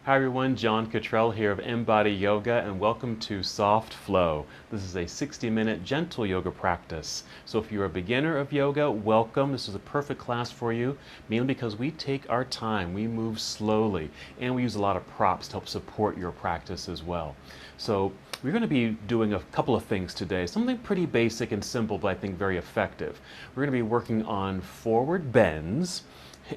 Hi everyone, John Cottrell here of MBODY Yoga, and welcome to Soft Flow. This is a 60-minute gentle yoga practice. So if you're a beginner of yoga, welcome. This is a perfect class for you, mainly because we take our time, we move slowly, and we use a lot of props to help support your practice as well. So we're going to be doing a couple of things today, something pretty basic and simple, but I think very effective. We're going to be working on forward bends,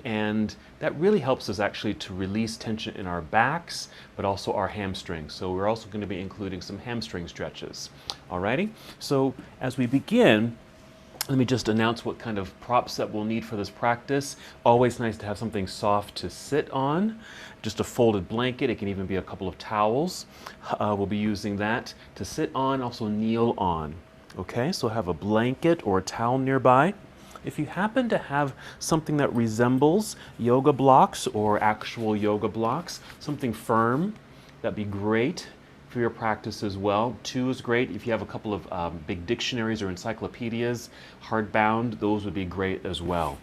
and that really helps us actually to release tension in our backs, but also our hamstrings. So we're also going to be including some hamstring stretches. Alrighty, so as we begin, let me just announce what kind of props that we'll need for this practice. Always nice to have something soft to sit on. Just a folded blanket, it can even be a couple of towels. We'll be using that to sit on, also kneel on. Okay, so have a blanket or a towel nearby. If you happen to have something that resembles yoga blocks or actual yoga blocks, something firm, that'd be great for your practice as well. 2 is great. If you have a couple of big dictionaries or encyclopedias, hardbound, those would be great as well.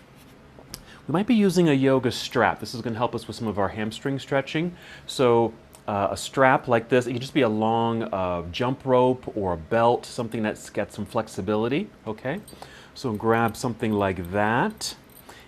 We might be using a yoga strap. This is going to help us with some of our hamstring stretching. So a strap like this, it can just be a long jump rope or a belt, something that's got some flexibility, okay? So grab something like that.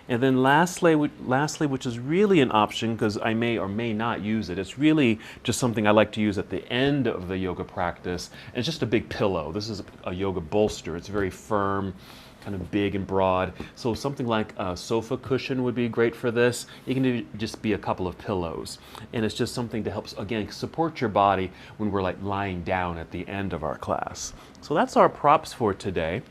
And then lastly, which is really an option because I may or may not use it, it's really just something I like to use at the end of the yoga practice. And it's just a big pillow. This is a yoga bolster. It's very firm, kind of big and broad. So something like a sofa cushion would be great for this. It can just be a couple of pillows. And it's just something to help, again, support your body when we're like lying down at the end of our class. So that's our props for today.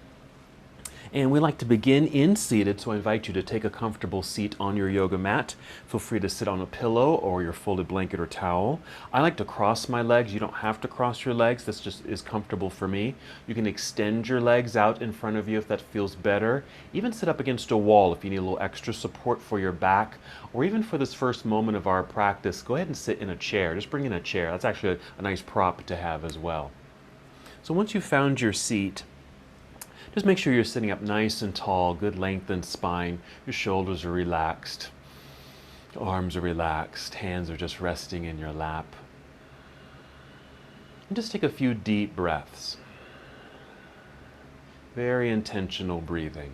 And we like to begin in seated, so I invite you to take a comfortable seat on your yoga mat. Feel free to sit on a pillow or your folded blanket or towel. I like to cross my legs. You don't have to cross your legs. This just is comfortable for me. You can extend your legs out in front of you if that feels better. Even sit up against a wall if you need a little extra support for your back. Or even for this first moment of our practice, go ahead and sit in a chair. Just bring in a chair. That's actually a nice prop to have as well. So once you've found your seat, just make sure you're sitting up nice and tall, good lengthened spine. Your shoulders are relaxed. Your arms are relaxed. Hands are just resting in your lap. And just take a few deep breaths. Very intentional breathing.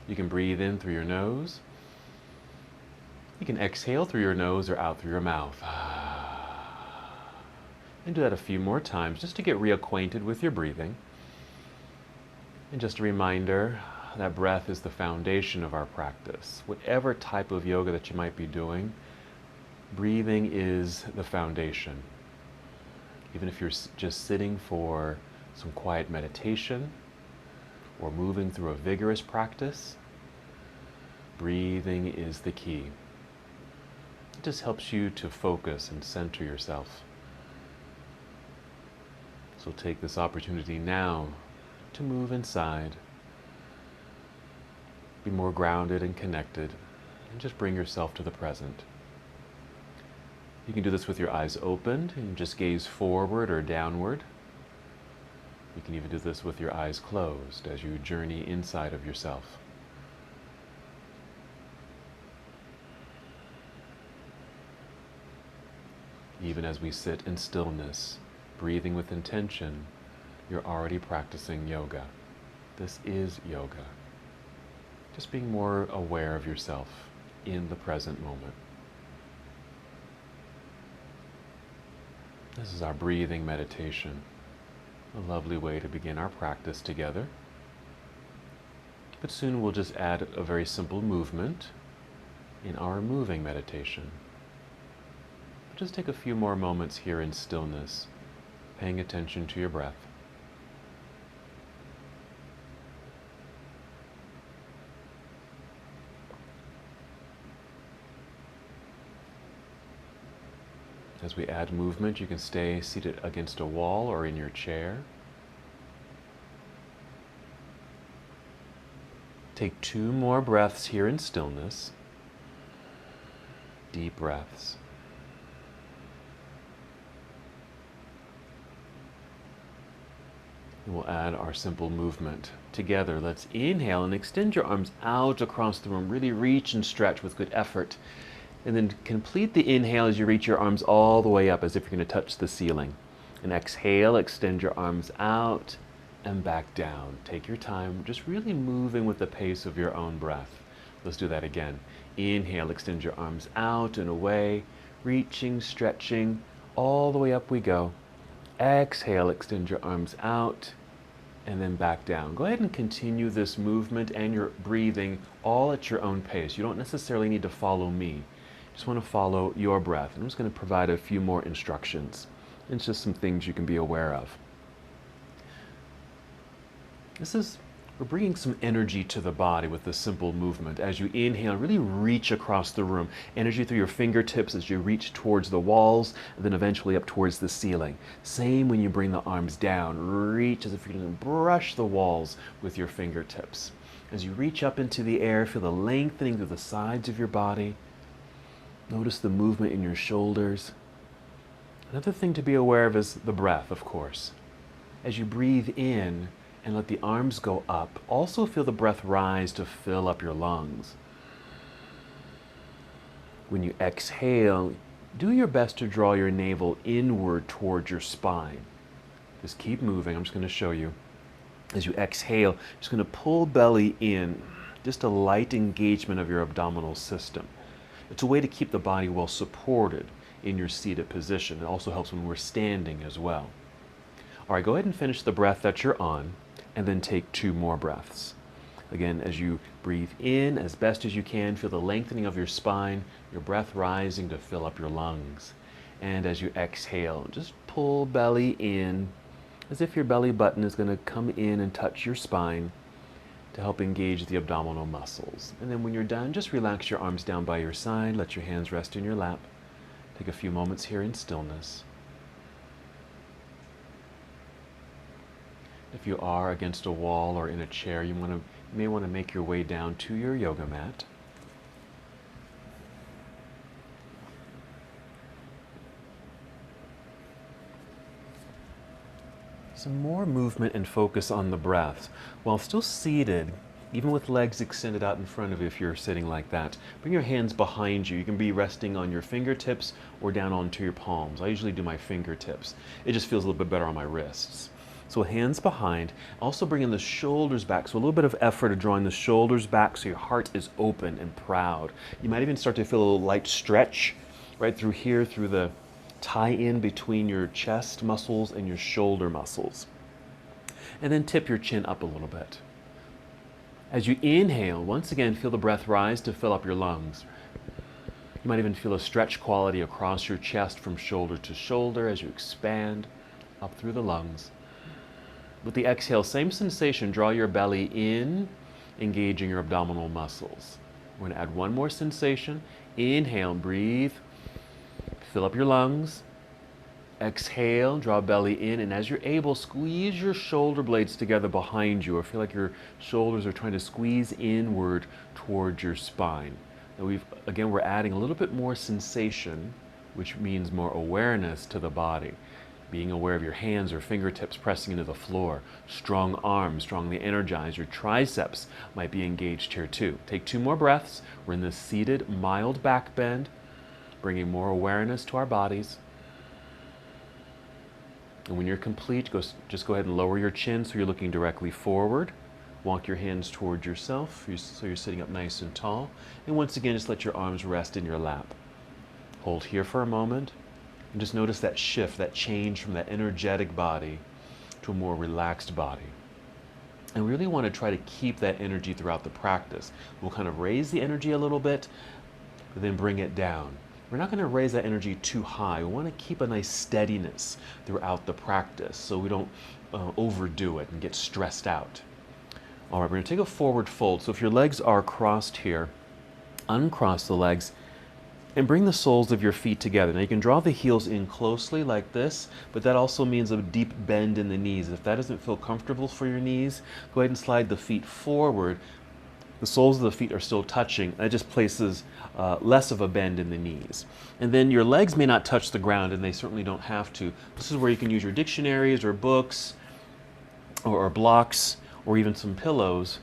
You can breathe in through your nose. You can exhale through your nose or out through your mouth. And do that a few more times just to get reacquainted with your breathing. And just a reminder that breath is the foundation of our practice. Whatever type of yoga that you might be doing, breathing is the foundation. Even if you're just sitting for some quiet meditation or moving through a vigorous practice, breathing is the key. It just helps you to focus and center yourself. So take this opportunity now to move inside, be more grounded and connected, and just bring yourself to the present. You can do this with your eyes opened and just gaze forward or downward. You can even do this with your eyes closed as you journey inside of yourself. Even as we sit in stillness, breathing with intention, you're already practicing yoga. This is yoga. Just being more aware of yourself in the present moment. This is our breathing meditation. A lovely way to begin our practice together. But soon we'll just add a very simple movement in our moving meditation. Just take a few more moments here in stillness, paying attention to your breath. As we add movement, you can stay seated against a wall or in your chair. Take 2 more breaths here in stillness. Deep breaths. And we'll add our simple movement together. Let's inhale and extend your arms out across the room. Really reach and stretch with good effort. And then complete the inhale as you reach your arms all the way up as if you're going to touch the ceiling. And exhale, extend your arms out and back down. Take your time, just really moving with the pace of your own breath. Let's do that again. Inhale, extend your arms out and away, reaching, stretching, all the way up we go. Exhale, extend your arms out and then back down. Go ahead and continue this movement and your breathing all at your own pace. You don't necessarily need to follow me. Just want to follow your breath. I'm just going to provide a few more instructions. It's just some things you can be aware of. We're bringing some energy to the body with this simple movement. As you inhale, really reach across the room. Energy through your fingertips as you reach towards the walls, and then eventually up towards the ceiling. Same when you bring the arms down. Reach as if you're going to brush the walls with your fingertips. As you reach up into the air, feel the lengthening through the sides of your body. Notice the movement in your shoulders. Another thing to be aware of is the breath, of course. As you breathe in and let the arms go up, also feel the breath rise to fill up your lungs. When you exhale, do your best to draw your navel inward towards your spine. Just keep moving. I'm just going to show you. As you exhale, just going to pull belly in, just a light engagement of your abdominal system. It's a way to keep the body well supported in your seated position. It also helps when we're standing as well. All right, go ahead and finish the breath that you're on, and then take 2 more breaths. Again, as you breathe in as best as you can, feel the lengthening of your spine, your breath rising to fill up your lungs. And as you exhale, just pull belly in, as if your belly button is going to come in and touch your spine to help engage the abdominal muscles. And then when you're done, just relax your arms down by your side, let your hands rest in your lap. Take a few moments here in stillness. If you are against a wall or in a chair, you may want to make your way down to your yoga mat. Some more movement and focus on the breath. While still seated, even with legs extended out in front of you if you're sitting like that, bring your hands behind you. You can be resting on your fingertips or down onto your palms. I usually do my fingertips. It just feels a little bit better on my wrists. So hands behind, also bringing the shoulders back. So a little bit of effort of drawing the shoulders back so your heart is open and proud. You might even start to feel a little light stretch right through here, through the tie-in between your chest muscles and your shoulder muscles. And then tip your chin up a little bit. As you inhale, once again, feel the breath rise to fill up your lungs. You might even feel a stretch quality across your chest from shoulder to shoulder as you expand up through the lungs. With the exhale, same sensation, draw your belly in, engaging your abdominal muscles. We're going to add one more sensation. Inhale, breathe, fill up your lungs. Exhale, draw belly in, and as you're able, squeeze your shoulder blades together behind you, or feel like your shoulders are trying to squeeze inward towards your spine. Now we're adding a little bit more sensation, which means more awareness to the body. Being aware of your hands or fingertips pressing into the floor. Strong arms, strongly energized. Your triceps might be engaged here too. Take 2 more breaths. We're in this seated, mild back bend, bringing more awareness to our bodies. And when you're complete, just go ahead and lower your chin so you're looking directly forward. Walk your hands towards yourself so you're sitting up nice and tall. And once again, just let your arms rest in your lap. Hold here for a moment. And just notice that shift, that change from that energetic body to a more relaxed body. And we really want to try to keep that energy throughout the practice. We'll kind of raise the energy a little bit, but then bring it down. We're not going to raise that energy too high. We want to keep a nice steadiness throughout the practice so we don't overdo it and get stressed out. All right, we're going to take a forward fold. So if your legs are crossed here, uncross the legs, and bring the soles of your feet together. Now you can draw the heels in closely like this, but that also means a deep bend in the knees. If that doesn't feel comfortable for your knees, go ahead and slide the feet forward. The soles of the feet are still touching. That just places less of a bend in the knees. And then your legs may not touch the ground, and they certainly don't have to. This is where you can use your dictionaries or books or blocks or even some pillows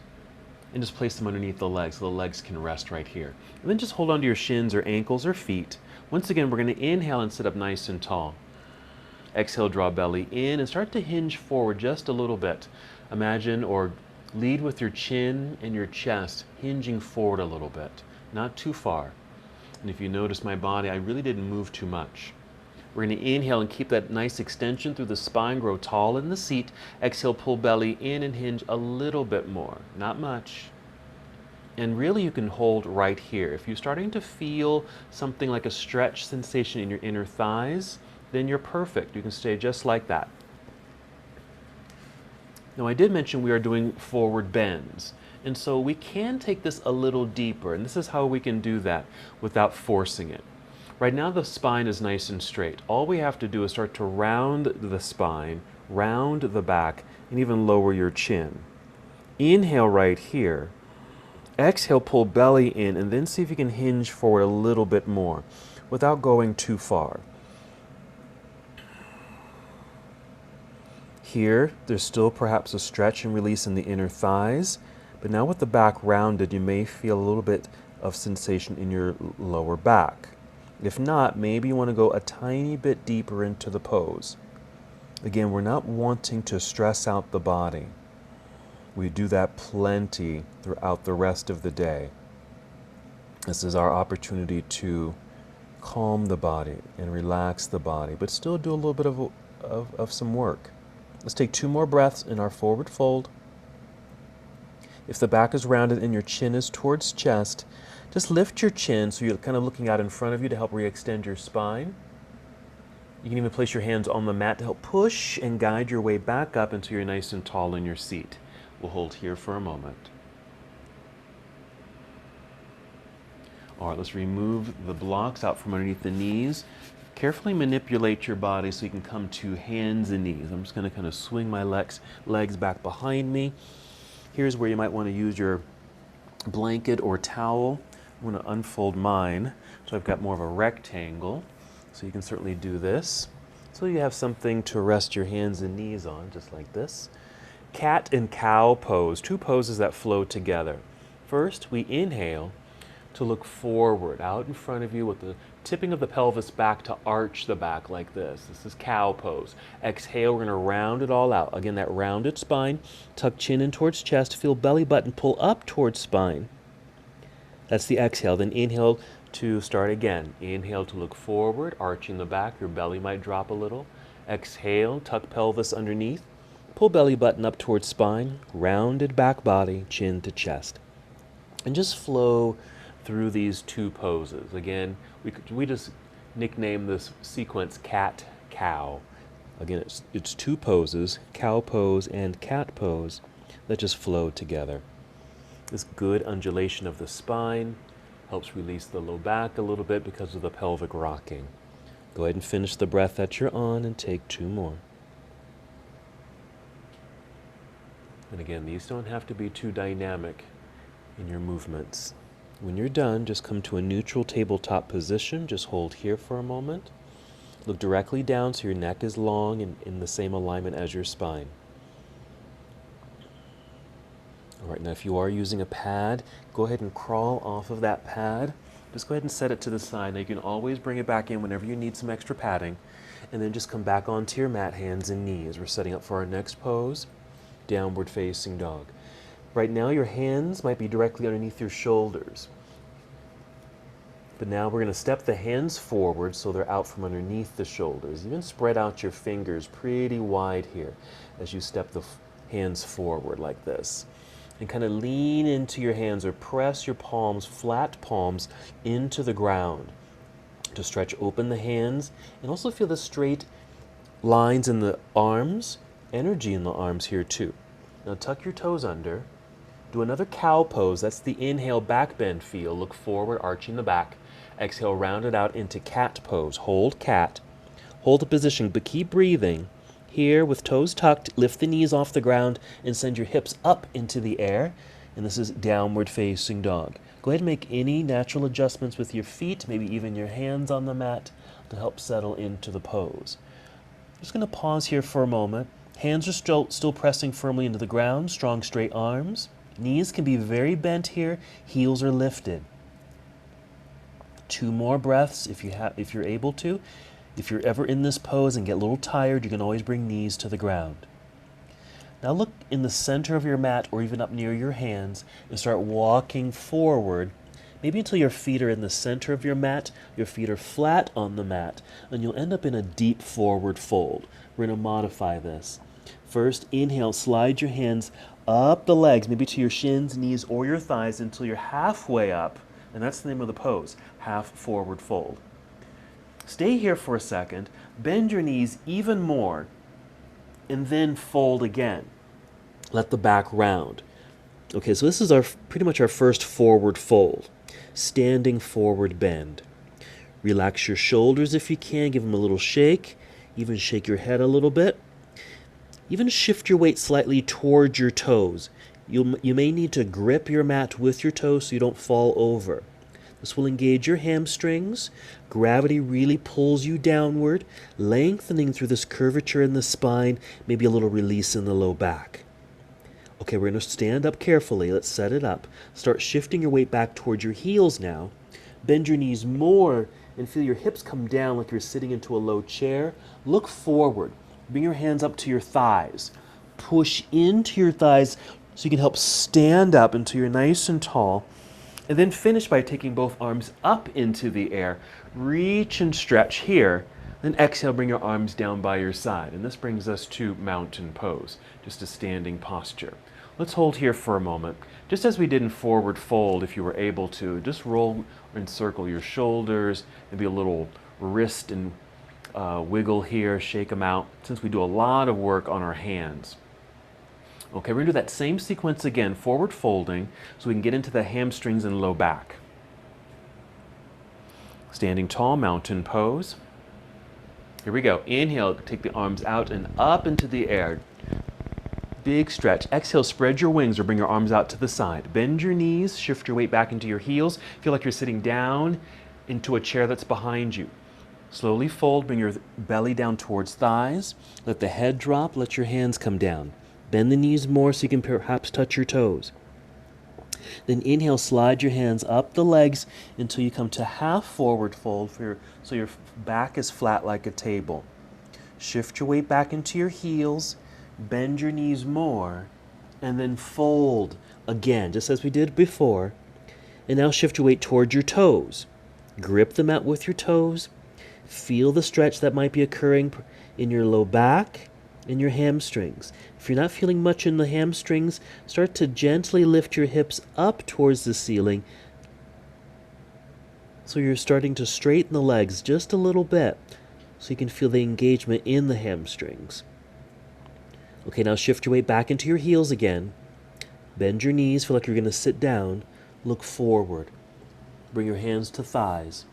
and just place them underneath the legs so the legs can rest right here. And then just hold onto your shins or ankles or feet. Once again, we're going to inhale and sit up nice and tall. Exhale, draw belly in and start to hinge forward just a little bit. Imagine or lead with your chin and your chest hinging forward a little bit, not too far. And if you notice my body, I really didn't move too much. We're going to inhale and keep that nice extension through the spine, grow tall in the seat. Exhale, pull belly in and hinge a little bit more, not much. And really you can hold right here. If you're starting to feel something like a stretch sensation in your inner thighs, then you're perfect. You can stay just like that. Now I did mention we are doing forward bends. And so we can take this a little deeper, and this is how we can do that without forcing it. Right now the spine is nice and straight. All we have to do is start to round the spine, round the back, and even lower your chin. Inhale right here. Exhale, pull belly in, and then see if you can hinge forward a little bit more without going too far. Here, there's still perhaps a stretch and release in the inner thighs, but now with the back rounded, you may feel a little bit of sensation in your lower back. If not, maybe you want to go a tiny bit deeper into the pose. Again, we're not wanting to stress out the body. We do that plenty throughout the rest of the day. This is our opportunity to calm the body and relax the body, but still do a little bit of some work. Let's take 2 more breaths in our forward fold. If the back is rounded and your chin is towards chest, just lift your chin so you're kind of looking out in front of you to help re-extend your spine. You can even place your hands on the mat to help push and guide your way back up until you're nice and tall in your seat. We'll hold here for a moment. All right, let's remove the blocks out from underneath the knees. Carefully manipulate your body so you can come to hands and knees. I'm just going to kind of swing my legs back behind me. Here's where you might want to use your blanket or towel. I'm going to unfold mine so I've got more of a rectangle. So you can certainly do this. So you have something to rest your hands and knees on, just like this. Cat and cow pose, 2 poses that flow together. First, we inhale to look forward, out in front of you with the tipping of the pelvis back to arch the back like this. This is cow pose. Exhale, we're going to round it all out. Again, that rounded spine, tuck chin in towards chest, feel belly button pull up towards spine. That's the exhale. Then inhale to start again. Inhale to look forward, arching the back. Your belly might drop a little. Exhale, tuck pelvis underneath. Pull belly button up towards spine. Rounded back body, chin to chest. And just flow through these 2 poses. Again, we just nickname this sequence cat, cow. Again, it's 2 poses, cow pose and cat pose, that just flow together. This good undulation of the spine helps release the low back a little bit because of the pelvic rocking. Go ahead and finish the breath that you're on and take 2 more. And again, these don't have to be too dynamic in your movements. When you're done, just come to a neutral tabletop position. Just hold here for a moment. Look directly down so your neck is long and in the same alignment as your spine. All right, now if you are using a pad, go ahead and crawl off of that pad. Just go ahead and set it to the side. Now you can always bring it back in whenever you need some extra padding. And then just come back onto your mat, hands and knees. We're setting up for our next pose, downward facing dog. Right now your hands might be directly underneath your shoulders. But now we're going to step the hands forward so they're out from underneath the shoulders. Even spread out your fingers pretty wide here as you step the hands forward like this. And kind of lean into your hands or press your palms, flat palms, into the ground to stretch open the hands and also feel the straight lines in the arms, energy in the arms here too. Now tuck your toes under. Do another cow pose. That's the inhale, back bend feel. Look forward, arching the back. Exhale, round it out into cat pose. Hold cat. Hold the position, but keep breathing. Here, with toes tucked, lift the knees off the ground and send your hips up into the air. And this is downward facing dog. Go ahead and make any natural adjustments with your feet, maybe even your hands on the mat to help settle into the pose. I'm just going to pause here for a moment. Hands are still pressing firmly into the ground, strong straight arms. Knees can be very bent here. Heels are lifted. 2 more breaths if you're able to. If you're ever in this pose and get a little tired, you can always bring knees to the ground. Now look in the center of your mat or even up near your hands and start walking forward, maybe until your feet are in the center of your mat, your feet are flat on the mat, and you'll end up in a deep forward fold. We're going to modify this. First, inhale, slide your hands up the legs, maybe to your shins, knees, or your thighs until you're halfway up, and that's the name of the pose, half forward fold. Stay here for a second, bend your knees even more, and then fold again. Let the back round. Okay, so this is pretty much our first forward fold. Standing forward bend. Relax your shoulders if you can, give them a little shake, even shake your head a little bit. Even shift your weight slightly towards your toes. You may need to grip your mat with your toes so you don't fall over. This will engage your hamstrings. Gravity really pulls you downward, lengthening through this curvature in the spine, maybe a little release in the low back. Okay, we're going to stand up carefully. Let's set it up. Start shifting your weight back towards your heels now. Bend your knees more and feel your hips come down like you're sitting into a low chair. Look forward. Bring your hands up to your thighs. Push into your thighs so you can help stand up until you're nice and tall. And then finish by taking both arms up into the air. Reach and stretch here. Then exhale, bring your arms down by your side. And this brings us to mountain pose, just a standing posture. Let's hold here for a moment. Just as we did in forward fold, if you were able to, just roll or encircle your shoulders, maybe a little wrist and wiggle here, shake them out, since we do a lot of work on our hands. Okay, we're going to do that same sequence again, forward folding, so we can get into the hamstrings and low back. Standing tall, mountain pose. Here we go. Inhale, take the arms out and up into the air. Big stretch. Exhale, spread your wings or bring your arms out to the side. Bend your knees, shift your weight back into your heels. Feel like you're sitting down into a chair that's behind you. Slowly fold, bring your belly down towards thighs. Let the head drop, let your hands come down. Bend the knees more so you can perhaps touch your toes. Then inhale, slide your hands up the legs until you come to half forward fold so your back is flat like a table. Shift your weight back into your heels, bend your knees more, and then fold again, just as we did before. And now shift your weight towards your toes. Grip the mat with your toes. Feel the stretch that might be occurring in your low back and your hamstrings. If you're not feeling much in the hamstrings, start to gently lift your hips up towards the ceiling so you're starting to straighten the legs just a little bit so you can feel the engagement in the hamstrings. Okay, now shift your weight back into your heels again. Bend your knees, feel like you're going to sit down. Look forward. Bring your hands to thighs.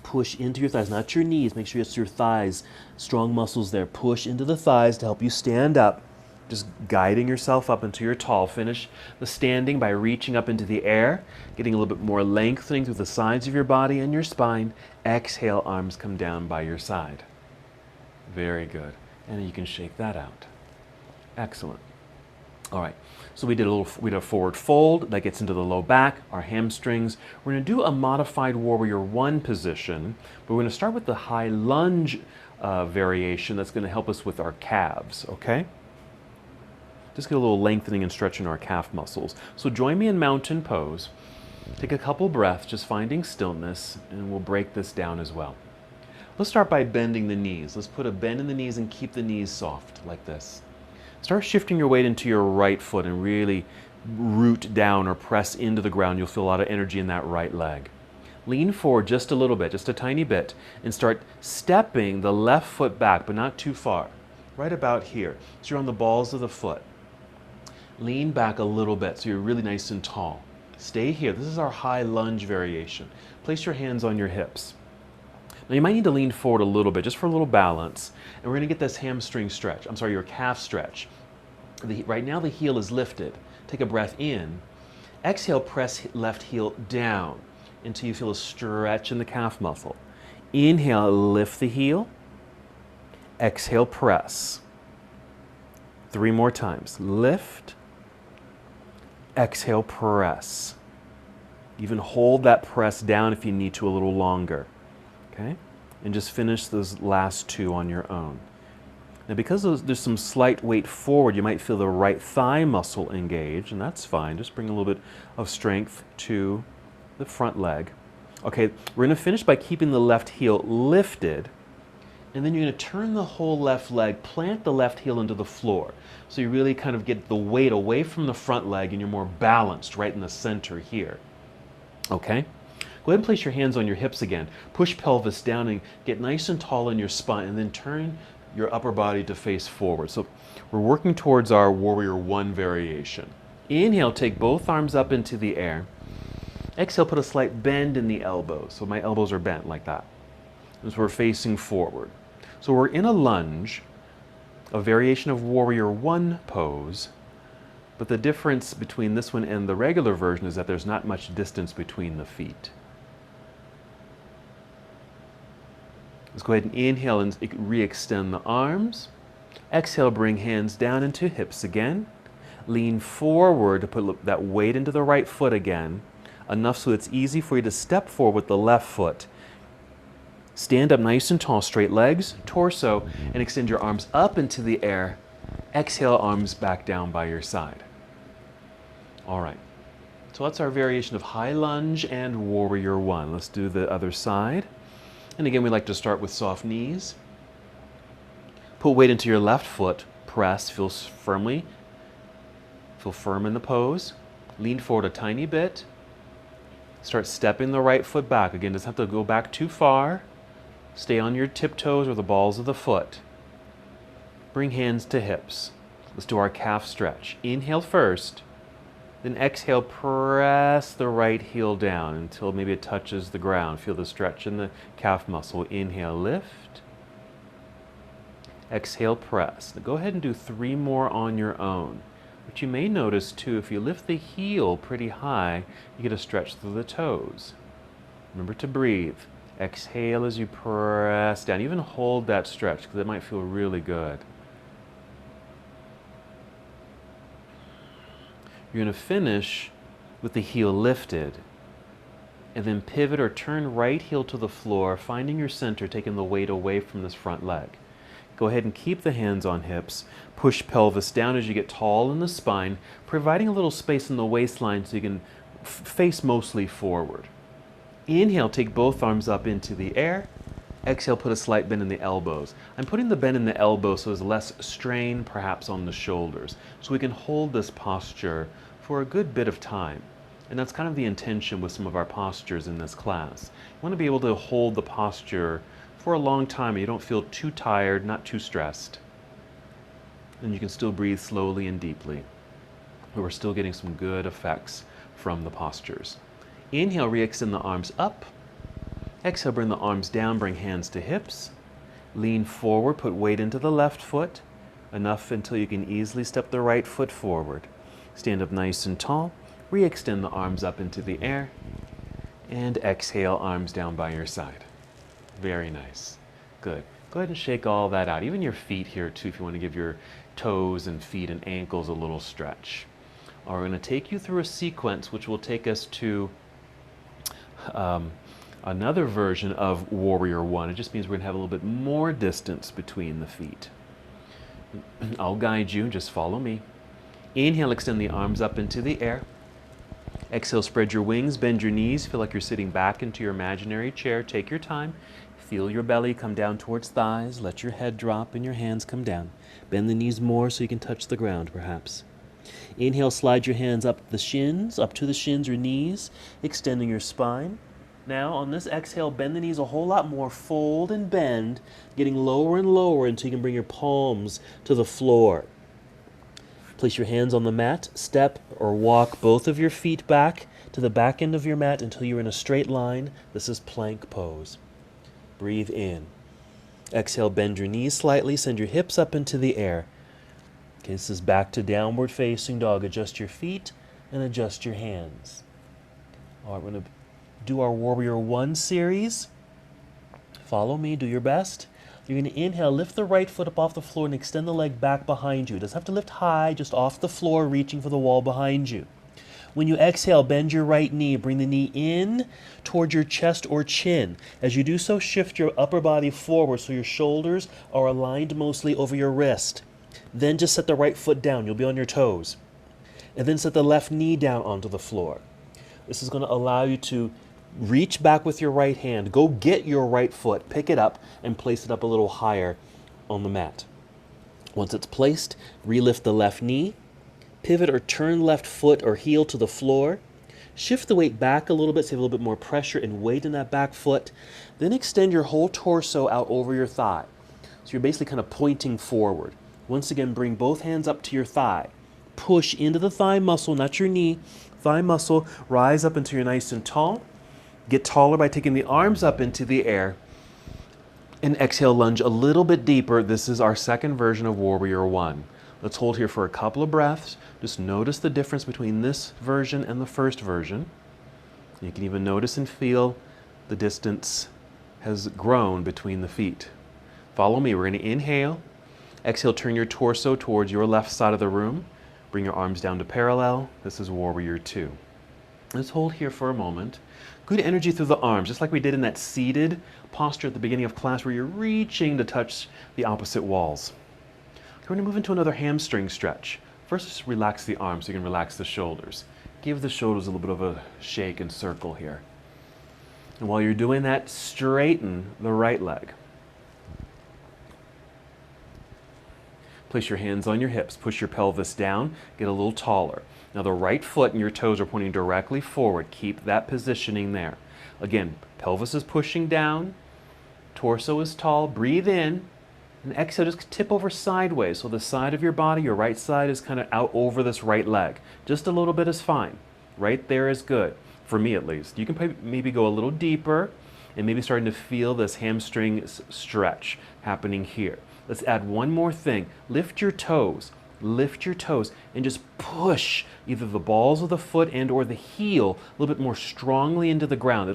Push into your thighs, not your knees. Make sure it's your thighs. Strong muscles there. Push into the thighs to help you stand up. Just guiding yourself up until you're tall. Finish the standing by reaching up into the air, getting a little bit more lengthening through the sides of your body and your spine. Exhale, arms come down by your side. Very good. And then you can shake that out. Excellent. All right, so we did a forward fold that gets into the low back, our hamstrings. We're going to do a modified warrior one position, but we're going to start with the high lunge variation that's going to help us with our calves, okay? Just get a little lengthening and stretching our calf muscles. So join me in mountain pose. Take a couple breaths, just finding stillness, and we'll break this down as well. Let's start by bending the knees. Let's put a bend in the knees and keep the knees soft like this. Start shifting your weight into your right foot and really root down or press into the ground. You'll feel a lot of energy in that right leg. Lean forward just a little bit, just a tiny bit, and start stepping the left foot back, but not too far. Right about here. So you're on the balls of the foot. Lean back a little bit so you're really nice and tall. Stay here. This is our high lunge variation. Place your hands on your hips. Now you might need to lean forward a little bit just for a little balance. And we're going to get this hamstring stretch. I'm sorry, your calf stretch. Right now the heel is lifted. Take a breath in. Exhale, press left heel down until you feel a stretch in the calf muscle. Inhale, lift the heel. Exhale, press. 3 more times. Lift. Exhale, press. Even hold that press down if you need to a little longer. Okay? And just finish those last two on your own. Now, because there's some slight weight forward, you might feel the right thigh muscle engage, and that's fine. Just bring a little bit of strength to the front leg. Okay, we're going to finish by keeping the left heel lifted, and then you're going to turn the whole left leg, plant the left heel into the floor. So you really kind of get the weight away from the front leg, and you're more balanced right in the center here. Okay? Go ahead and place your hands on your hips again. Push pelvis down and get nice and tall in your spine, and then turn your upper body to face forward. So we're working towards our Warrior One variation. Inhale, take both arms up into the air. Exhale, put a slight bend in the elbows. So my elbows are bent like that. As we're facing forward. So we're in a lunge, a variation of Warrior One pose, but the difference between this one and the regular version is that there's not much distance between the feet. Let's go ahead and inhale and re-extend the arms. Exhale, bring hands down into hips again. Lean forward to put that weight into the right foot again, enough so it's easy for you to step forward with the left foot. Stand up nice and tall, straight legs, torso, and extend your arms up into the air. Exhale, arms back down by your side. All right, so that's our variation of high lunge and Warrior One. Let's do the other side. And again, we like to start with soft knees. Put weight into your left foot. Press, feel firm in the pose. Lean forward a tiny bit. Start stepping the right foot back. Again, doesn't have to go back too far. Stay on your tiptoes or the balls of the foot. Bring hands to hips. Let's do our calf stretch. Inhale first. Then exhale, press the right heel down until maybe it touches the ground. Feel the stretch in the calf muscle. Inhale, lift. Exhale, press. Now go ahead and do 3 more on your own. But you may notice too, if you lift the heel pretty high, you get a stretch through the toes. Remember to breathe. Exhale as you press down. Even hold that stretch because it might feel really good. You're going to finish with the heel lifted and then pivot or turn right heel to the floor, finding your center, taking the weight away from this front leg. Go ahead and keep the hands on hips. Push pelvis down as you get tall in the spine, providing a little space in the waistline so you can face mostly forward. Inhale, take both arms up into the air. Exhale, put a slight bend in the elbows. I'm putting the bend in the elbows so there's less strain perhaps on the shoulders, so we can hold this posture for a good bit of time. And that's kind of the intention with some of our postures in this class. You want to be able to hold the posture for a long time and you don't feel too tired, not too stressed. And you can still breathe slowly and deeply. But we're still getting some good effects from the postures. Inhale, re-extend the arms up. Exhale, bring the arms down, bring hands to hips. Lean forward, put weight into the left foot, enough until you can easily step the right foot forward. Stand up nice and tall. Re-extend the arms up into the air. And exhale, arms down by your side. Very nice. Good. Go ahead and shake all that out. Even your feet here too, if you want to give your toes and feet and ankles a little stretch. All right, we're going to take you through a sequence which will take us to another version of Warrior One. It just means we're going to have a little bit more distance between the feet. I'll guide you. Just follow me. Inhale, extend the arms up into the air. Exhale, spread your wings, bend your knees. Feel like you're sitting back into your imaginary chair. Take your time. Feel your belly come down towards thighs. Let your head drop and your hands come down. Bend the knees more so you can touch the ground, perhaps. Inhale, slide your hands up to the shins or knees, extending your spine. Now, on this exhale, bend the knees a whole lot more. Fold and bend, getting lower and lower until you can bring your palms to the floor. Place your hands on the mat. Step or walk both of your feet back to the back end of your mat until you're in a straight line. This is plank pose. Breathe in. Exhale, bend your knees slightly. Send your hips up into the air. Okay, this is back to downward facing dog. Adjust your feet and adjust your hands. All right, we're going to do our Warrior One series. Follow me, do your best. You're going to inhale, lift the right foot up off the floor and extend the leg back behind you. It doesn't have to lift high, just off the floor, reaching for the wall behind you. When you exhale, bend your right knee. Bring the knee in towards your chest or chin. As you do so, shift your upper body forward so your shoulders are aligned mostly over your wrist. Then just set the right foot down. You'll be on your toes. And then set the left knee down onto the floor. This is going to allow you to reach back with your right hand. Go get your right foot, pick it up, and place it up a little higher on the mat. Once it's placed, relift the left knee. Pivot or turn left foot or heel to the floor. Shift the weight back a little bit so you have a little bit more pressure and weight in that back foot. Then extend your whole torso out over your thigh. So you're basically kind of pointing forward. Once again, bring both hands up to your thigh. Push into the thigh muscle, not your knee. Thigh muscle, rise up until you're nice and tall. Get taller by taking the arms up into the air. And exhale, lunge a little bit deeper. This is our second version of Warrior One. Let's hold here for a couple of breaths. Just notice the difference between this version and the first version. You can even notice and feel the distance has grown between the feet. Follow me. We're going to inhale. Exhale, turn your torso towards your left side of the room. Bring your arms down to parallel. This is Warrior Two. Let's hold here for a moment. Good energy through the arms, just like we did in that seated posture at the beginning of class where you're reaching to touch the opposite walls. We're going to move into another hamstring stretch. First, just relax the arms so you can relax the shoulders. Give the shoulders a little bit of a shake and circle here. And while you're doing that, straighten the right leg. Place your hands on your hips. Push your pelvis down. Get a little taller. Now the right foot and your toes are pointing directly forward. Keep that positioning there. Again, pelvis is pushing down. Torso is tall. Breathe in. And exhale, just tip over sideways. So the side of your body, your right side, is kind of out over this right leg. Just a little bit is fine. Right there is good, for me at least. You can maybe go a little deeper and maybe starting to feel this hamstring stretch happening here. Let's add one more thing. Lift your toes. Lift your toes and just push either the balls of the foot and or the heel a little bit more strongly into the ground.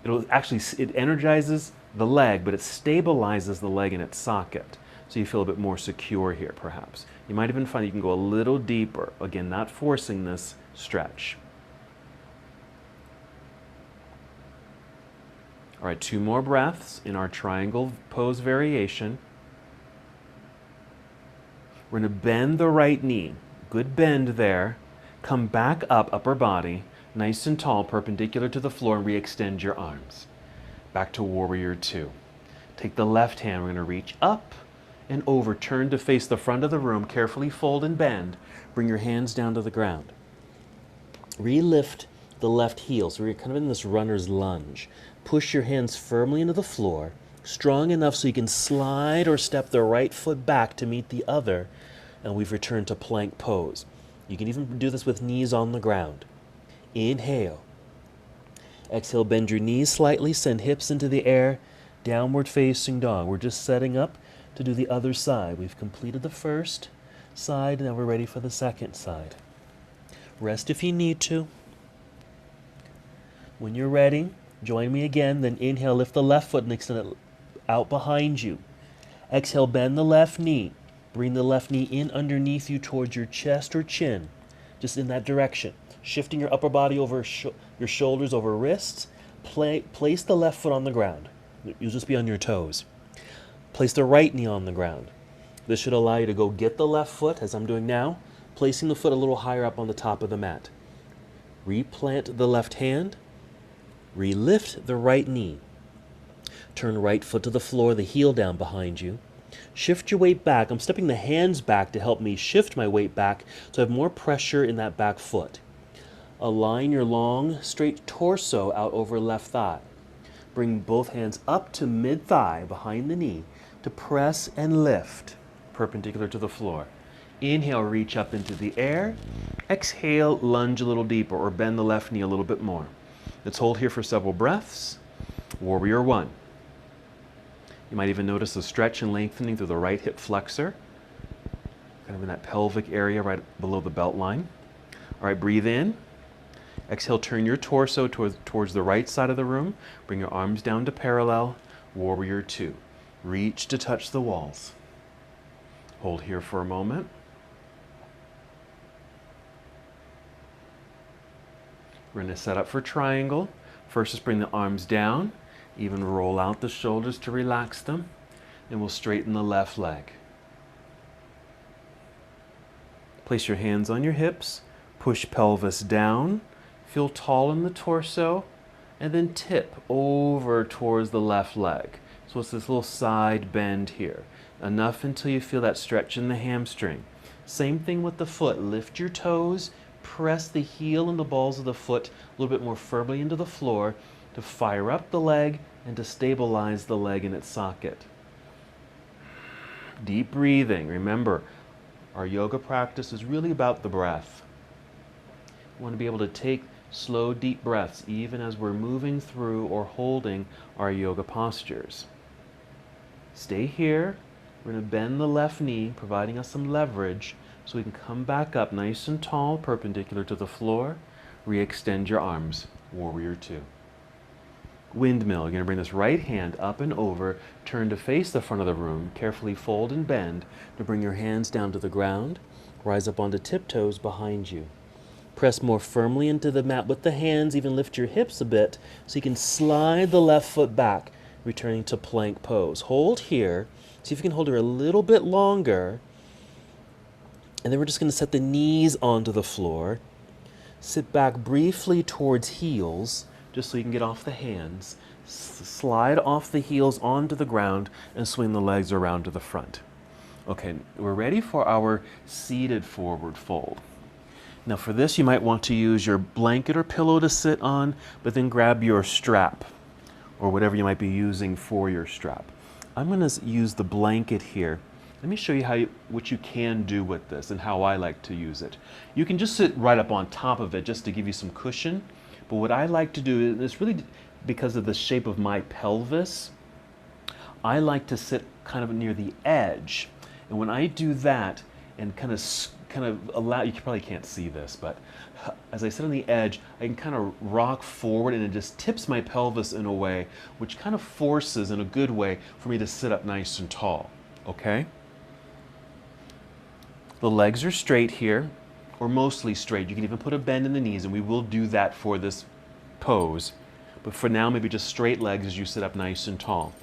It energizes the leg, but it stabilizes the leg in its socket. So you feel a bit more secure here, perhaps. You might even find you can go a little deeper. Again, not forcing this stretch. All right, 2 more breaths in our triangle pose variation. We're going to bend the right knee. Good bend there. Come back up, upper body, nice and tall, perpendicular to the floor, and re-extend your arms. Back to Warrior Two. Take the left hand. We're going to reach up and over. Turn to face the front of the room. Carefully fold and bend. Bring your hands down to the ground. Relift the left heel. So we're kind of in this runner's lunge. Push your hands firmly into the floor, strong enough so you can slide or step the right foot back to meet the other. And we've returned to plank pose. You can even do this with knees on the ground. Inhale. Exhale, bend your knees slightly, send hips into the air, downward facing dog. We're just setting up to do the other side. We've completed the first side, now we're ready for the second side. Rest if you need to. When you're ready, join me again, then inhale, lift the left foot and extend it out behind you. Exhale, bend the left knee. Bring the left knee in underneath you towards your chest or chin, just in that direction. Shifting your upper body over your shoulders, over wrists. Place the left foot on the ground. You'll just be on your toes. Place the right knee on the ground. This should allow you to go get the left foot, as I'm doing now, placing the foot a little higher up on the top of the mat. Replant the left hand. Relift the right knee. Turn right foot to the floor, the heel down behind you. Shift your weight back. I'm stepping the hands back to help me shift my weight back so I have more pressure in that back foot. Align your long, straight torso out over left thigh. Bring both hands up to mid-thigh behind the knee to press and lift, perpendicular to the floor. Inhale, reach up into the air. Exhale, lunge a little deeper or bend the left knee a little bit more. Let's hold here for several breaths. Warrior One. You might even notice the stretch and lengthening through the right hip flexor, kind of in that pelvic area right below the belt line. All right, breathe in. Exhale, turn your torso towards the right side of the room. Bring your arms down to parallel. Warrior Two. Reach to touch the walls. Hold here for a moment. We're going to set up for triangle. First, just bring the arms down, even roll out the shoulders to relax them, and we'll straighten the left leg. Place your hands on your hips, push pelvis down, feel tall in the torso, and then tip over towards the left leg. So it's this little side bend here. Enough until you feel that stretch in the hamstring. Same thing with the foot. Lift your toes, press the heel and the balls of the foot a little bit more firmly into the floor to fire up the leg and to stabilize the leg in its socket. Deep breathing. Remember, our yoga practice is really about the breath. We want to be able to take slow, deep breaths even as we're moving through or holding our yoga postures. Stay here. We're going to bend the left knee, providing us some leverage so we can come back up nice and tall, perpendicular to the floor. Re-extend your arms. Warrior two. Windmill. You're going to bring this right hand up and over, turn to face the front of the room, carefully fold and bend to bring your hands down to the ground. Rise up onto tiptoes behind you. Press more firmly into the mat with the hands, even lift your hips a bit so you can slide the left foot back, returning to plank pose. Hold here. See if you can hold her a little bit longer. And then we're just going to set the knees onto the floor. Sit back briefly towards heels, just so you can get off the hands. Slide off the heels onto the ground and swing the legs around to the front. Okay, we're ready for our seated forward fold. Now for this, you might want to use your blanket or pillow to sit on, but then grab your strap or whatever you might be using for your strap. I'm going to use the blanket here. Let me show you what you can do with this and how I like to use it. You can just sit right up on top of it just to give you some cushion. But what I like to do, and it's really because of the shape of my pelvis, I like to sit kind of near the edge. And when I do that and kind of allow, you probably can't see this, but as I sit on the edge, I can kind of rock forward and it just tips my pelvis in a way which kind of forces in a good way for me to sit up nice and tall, okay? The legs are straight here, or mostly straight. You can even put a bend in the knees, and we will do that for this pose. But for now, maybe just straight legs as you sit up nice and tall.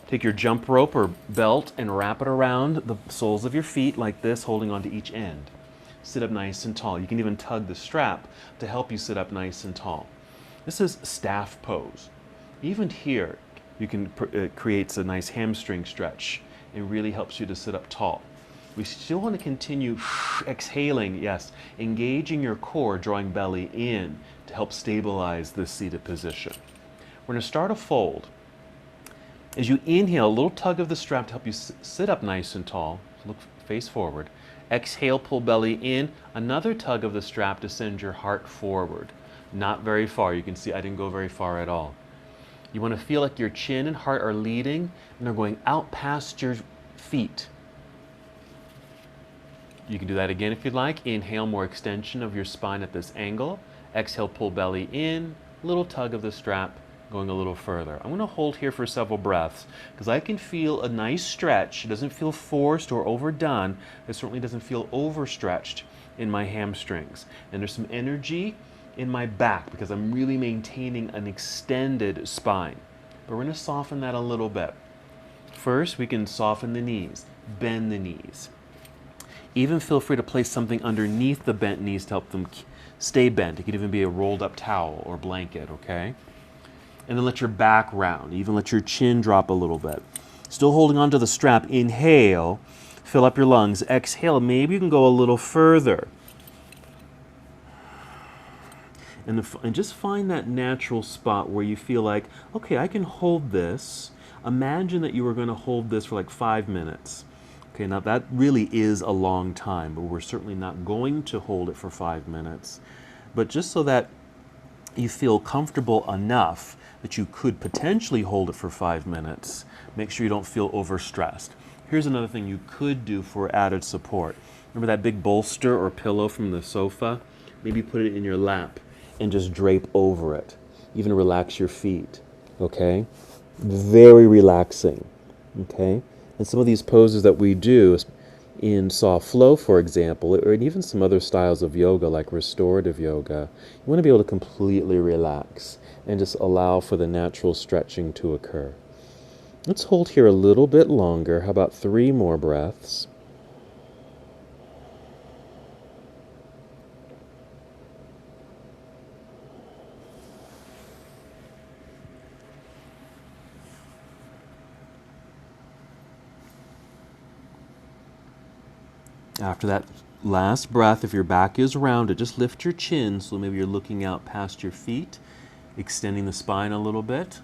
Take your jump rope or belt and wrap it around the soles of your feet like this, holding onto each end. Sit up nice and tall. You can even tug the strap to help you sit up nice and tall. This is staff pose. Even here, you can it creates a nice hamstring stretch. It really helps you to sit up tall. We still want to continue exhaling, yes, engaging your core, drawing belly in to help stabilize this seated position. We're going to start a fold. As you inhale, a little tug of the strap to help you sit up nice and tall. Look face forward. Exhale, pull belly in. Another tug of the strap to send your heart forward. Not very far. You can see I didn't go very far at all. You want to feel like your chin and heart are leading and they're going out past your feet. You can do that again if you'd like. Inhale, more extension of your spine at this angle. Exhale, pull belly in. Little tug of the strap, going a little further. I'm going to hold here for several breaths because I can feel a nice stretch. It doesn't feel forced or overdone. It certainly doesn't feel overstretched in my hamstrings. And there's some energy in my back because I'm really maintaining an extended spine. But we're going to soften that a little bit. First, we can soften the knees, bend the knees. Even feel free to place something underneath the bent knees to help them stay bent. It could even be a rolled up towel or blanket, okay? And then let your back round. Even let your chin drop a little bit. Still holding onto the strap. Inhale, fill up your lungs. Exhale, maybe you can go a little further. And just find that natural spot where you feel like, okay, I can hold this. Imagine that you were going to hold this for like 5 minutes. Okay, now that really is a long time, but we're certainly not going to hold it for 5 minutes. But just so that you feel comfortable enough that you could potentially hold it for 5 minutes, make sure you don't feel overstressed. Here's another thing you could do for added support. Remember that big bolster or pillow from the sofa? Maybe put it in your lap and just drape over it. Even relax your feet, okay? Very relaxing, okay? And some of these poses that we do, In soft flow, for example, or even some other styles of yoga like restorative yoga, you want to be able to completely relax and just allow for the natural stretching to occur. Let's hold here a little bit longer. How about 3 more breaths? After that last breath, if your back is rounded, just lift your chin so maybe you're looking out past your feet, extending the spine a little bit,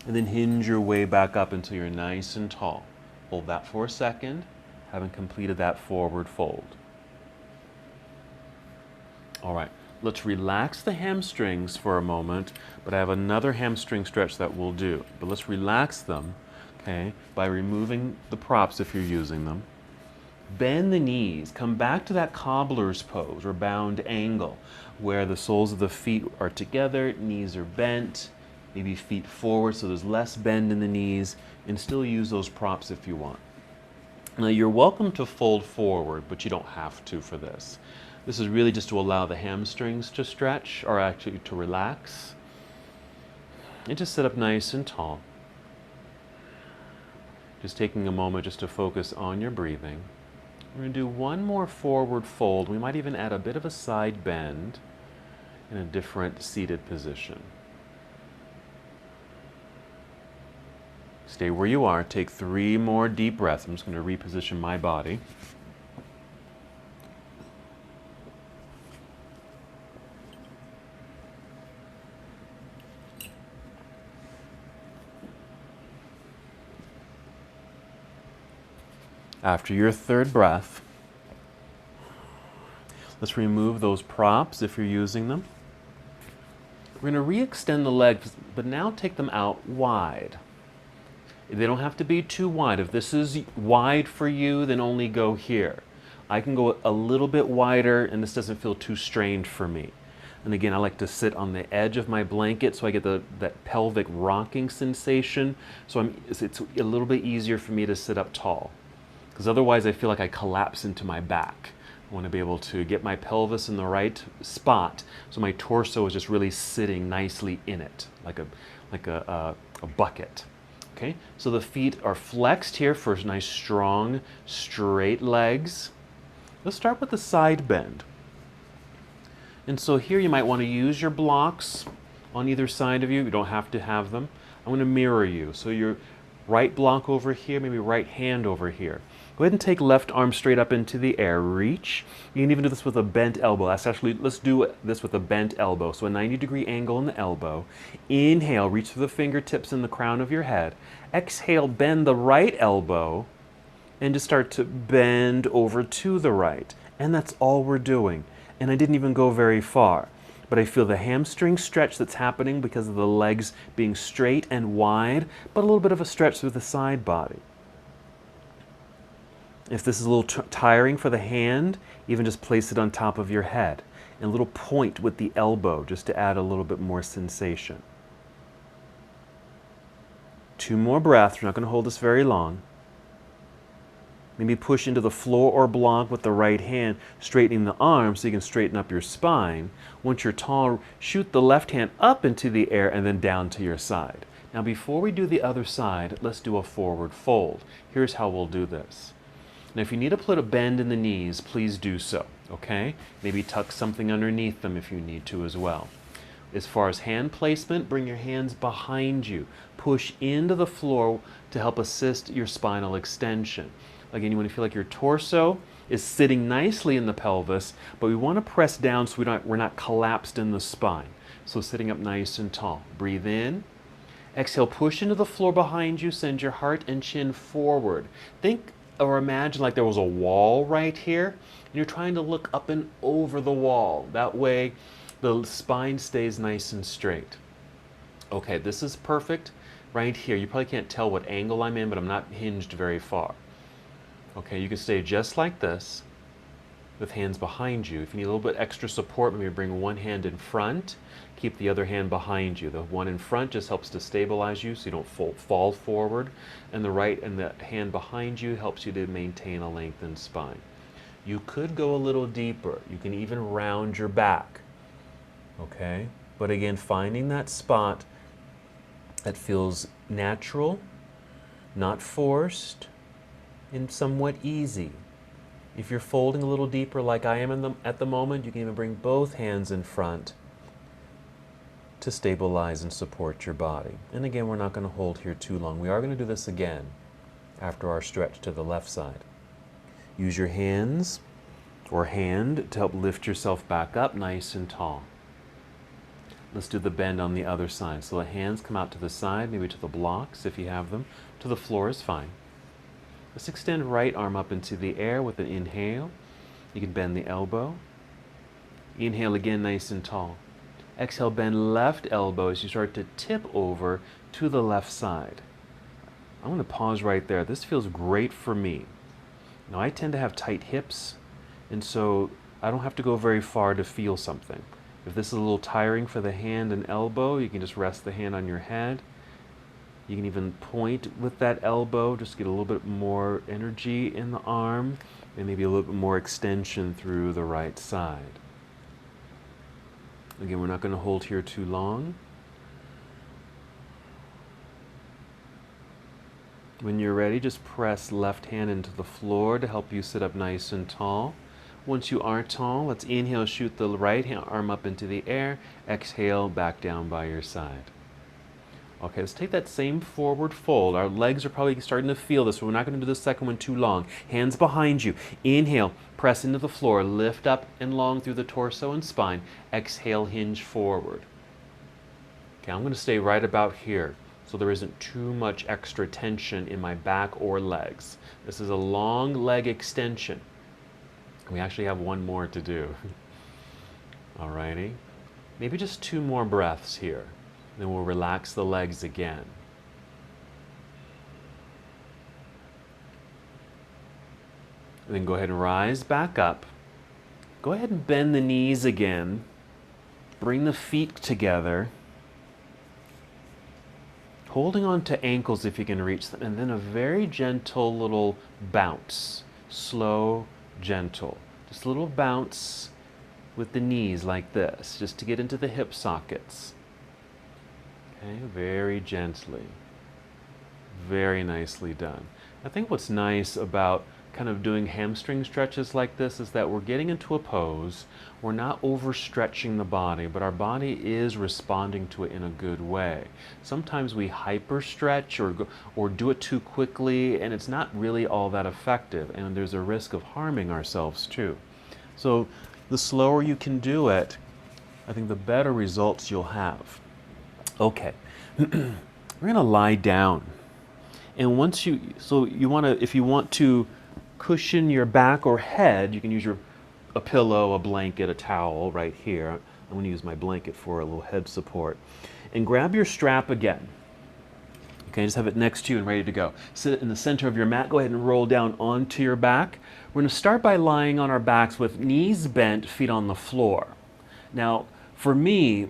and then hinge your way back up until you're nice and tall. Hold that for a second, having completed that forward fold. All right, let's relax the hamstrings for a moment, but I have another hamstring stretch that we'll do. But let's relax them, okay, by removing the props if you're using them. Bend the knees, come back to that cobbler's pose or bound angle where the soles of the feet are together, knees are bent, maybe feet forward so there's less bend in the knees, and still use those props if you want. Now you're welcome to fold forward, but you don't have to for this. This is really just to allow the hamstrings to stretch or actually to relax. And just sit up nice and tall. Just taking a moment just to focus on your breathing. We're going to do one more forward fold. We might even add a bit of a side bend in a different seated position. Stay where you are. Take 3 more deep breaths. I'm just going to reposition my body. After your 3rd breath, let's remove those props if you're using them. We're going to re-extend the legs, but now take them out wide. They don't have to be too wide. If this is wide for you, then only go here. I can go a little bit wider, and this doesn't feel too strained for me. And again, I like to sit on the edge of my blanket so I get that pelvic rocking sensation. So it's a little bit easier for me to sit up tall. Because otherwise I feel like I collapse into my back. I want to be able to get my pelvis in the right spot so my torso is just really sitting nicely in it, like a bucket. Okay, so the feet are flexed here for nice, strong, straight legs. Let's start with the side bend. And so here you might want to use your blocks on either side of you. You don't have to have them. I'm going to mirror you. So your right block over here, maybe right hand over here. Go ahead and take left arm straight up into the air. Reach. You can even do this with a bent elbow. Let's do this with a bent elbow. So a 90-degree angle in the elbow. Inhale, reach through the fingertips in the crown of your head. Exhale, bend the right elbow and just start to bend over to the right. And that's all we're doing. And I didn't even go very far. But I feel the hamstring stretch that's happening because of the legs being straight and wide, but a little bit of a stretch through the side body. If this is a little tiring for the hand, even just place it on top of your head. And a little point with the elbow just to add a little bit more sensation. 2 more breaths. We're not going to hold this very long. Maybe push into the floor or block with the right hand, straightening the arm so you can straighten up your spine. Once you're tall, shoot the left hand up into the air and then down to your side. Now before we do the other side, let's do a forward fold. Here's how we'll do this. Now if you need to put a bend in the knees, please do so, okay? Maybe tuck something underneath them if you need to as well. As far as hand placement, bring your hands behind you. Push into the floor to help assist your spinal extension. Again, you want to feel like your torso is sitting nicely in the pelvis, but we want to press down so we're not collapsed in the spine. So sitting up nice and tall. Breathe in. Exhale, push into the floor behind you. Send your heart and chin forward. Think or imagine like there was a wall right here, and you're trying to look up and over the wall. That way, the spine stays nice and straight. Okay, this is perfect right here. You probably can't tell what angle I'm in, but I'm not hinged very far. Okay, you can stay just like this. with hands behind you. If you need a little bit extra support, maybe bring one hand in front, keep the other hand behind you. The one in front just helps to stabilize you so you don't fall forward, and the right and the hand behind you helps you to maintain a lengthened spine. You could go a little deeper. You can even round your back, okay? But again, finding that spot that feels natural, not forced, and somewhat easy. If you're folding a little deeper like I am at the moment, you can even bring both hands in front to stabilize and support your body. And again, we're not going to hold here too long. We are going to do this again after our stretch to the left side. Use your hands or hand to help lift yourself back up nice and tall. Let's do the bend on the other side. So the hands come out to the side, maybe to the blocks if you have them. To the floor is fine. Let's extend right arm up into the air with an inhale. You can bend the elbow. Inhale again, nice and tall. Exhale, bend left elbow as you start to tip over to the left side. I'm going to pause right there. This feels great for me. Now, I tend to have tight hips, and so I don't have to go very far to feel something. If this is a little tiring for the hand and elbow, you can just rest the hand on your head. You can even point with that elbow, just get a little bit more energy in the arm, and maybe a little bit more extension through the right side. Again, we're not going to hold here too long. When you're ready, just press left hand into the floor to help you sit up nice and tall. Once you are tall, let's inhale, shoot the right arm up into the air. Exhale, back down by your side. Okay, let's take that same forward fold. Our legs are probably starting to feel this, so we're not going to do the second one too long. Hands behind you. Inhale, press into the floor. Lift up and long through the torso and spine. Exhale, hinge forward. Okay, I'm going to stay right about here so there isn't too much extra tension in my back or legs. This is a long leg extension. We actually have one more to do. Alrighty. Maybe just 2 more breaths here. Then we'll relax the legs again. And then go ahead and rise back up. Go ahead and bend the knees again. Bring the feet together. Holding on to ankles if you can reach them. And then a very gentle little bounce. Slow, gentle. Just a little bounce with the knees like this, just to get into the hip sockets. Okay, very gently. Very nicely done. I think what's nice about kind of doing hamstring stretches like this is that we're getting into a pose, we're not overstretching the body, but our body is responding to it in a good way. Sometimes we hyperstretch or do it too quickly, and it's not really all that effective, and there's a risk of harming ourselves too. So the slower you can do it, I think the better results you'll have. Okay, we're gonna lie down, and once if you want to cushion your back or head, you can use a pillow, a blanket, a towel right here. I'm going to use my blanket for a little head support, and grab your strap again. Okay, just have it next to you and ready to go. Sit in the center of your mat. Go ahead and roll down onto your back. We're going to start by lying on our backs with knees bent, feet on the floor. Now, for me,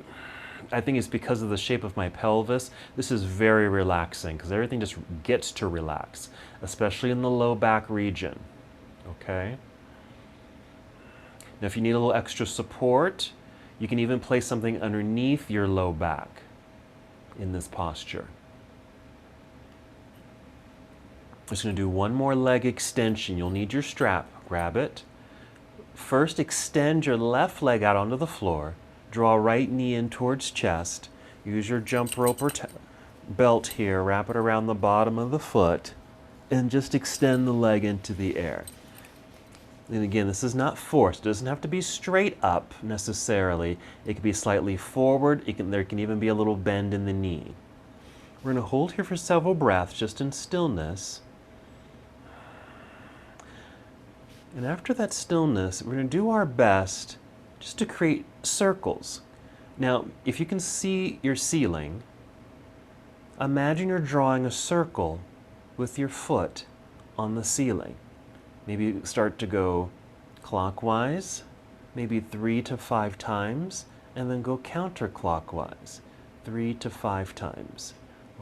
I think it's because of the shape of my pelvis. This is very relaxing because everything just gets to relax, especially in the low back region. Okay? Now, if you need a little extra support, you can even place something underneath your low back in this posture. I'm just going to do one more leg extension. You'll need your strap. Grab it. First, extend your left leg out onto the floor. Draw right knee in towards chest. Use your jump rope or belt here. Wrap it around the bottom of the foot. And just extend the leg into the air. And again, this is not forced. It doesn't have to be straight up necessarily. It can be slightly forward. There can even be a little bend in the knee. We're going to hold here for several breaths, just in stillness. And after that stillness, we're going to do our best just to create circles. Now, if you can see your ceiling, imagine you're drawing a circle with your foot on the ceiling. Maybe start to go clockwise, maybe 3 to 5 times, and then go counterclockwise, 3 to 5 times,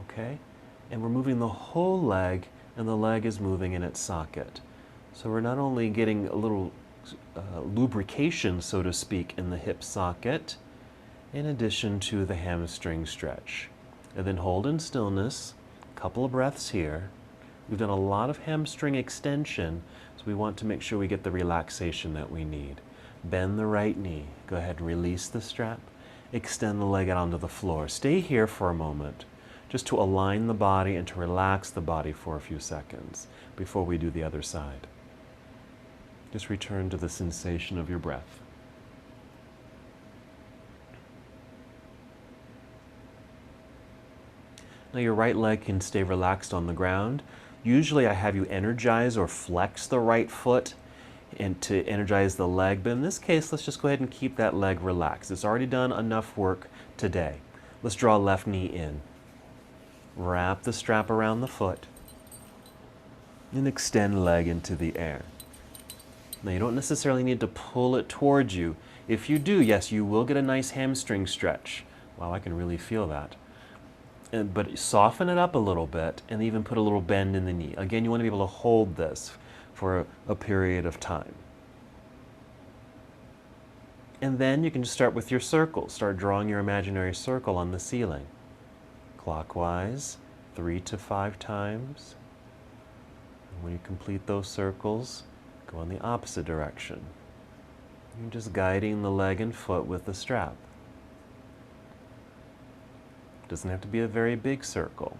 okay? And we're moving the whole leg, and the leg is moving in its socket. So we're not only getting a little lubrication, so to speak, in the hip socket, in addition to the hamstring stretch. And then hold in stillness, a couple of breaths here. We've done a lot of hamstring extension, so we want to make sure we get the relaxation that we need. Bend the right knee. Go ahead and release the strap. Extend the leg out onto the floor. Stay here for a moment, just to align the body and to relax the body for a few seconds before we do the other side. Just return to the sensation of your breath. Now your right leg can stay relaxed on the ground. Usually I have you energize or flex the right foot and to energize the leg, but in this case, let's just go ahead and keep that leg relaxed. It's already done enough work today. Let's draw left knee in. Wrap the strap around the foot and extend leg into the air. Now you don't necessarily need to pull it towards you. If you do, yes, you will get a nice hamstring stretch. Wow, I can really feel that. But soften it up a little bit and even put a little bend in the knee. Again, you want to be able to hold this for a period of time. And then you can just start with your circles. Start drawing your imaginary circle on the ceiling. Clockwise, 3 to 5 times. And when you complete those circles, go in the opposite direction. You're just guiding the leg and foot with the strap. Doesn't have to be a very big circle.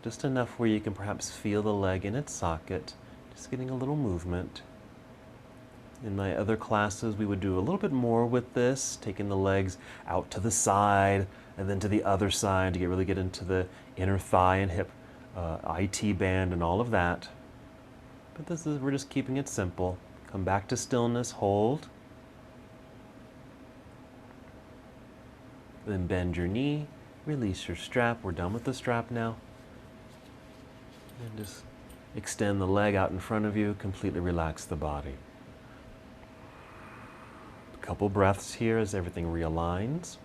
Just enough where you can perhaps feel the leg in its socket, just getting a little movement. In my other classes, we would do a little bit more with this, taking the legs out to the side and then to the other side to really get into the inner thigh and hip, IT band and all of that. But we're just keeping it simple. Come back to stillness, hold. Then bend your knee, release your strap. We're done with the strap now. And just extend the leg out in front of you, completely relax the body. A couple breaths here as everything realigns.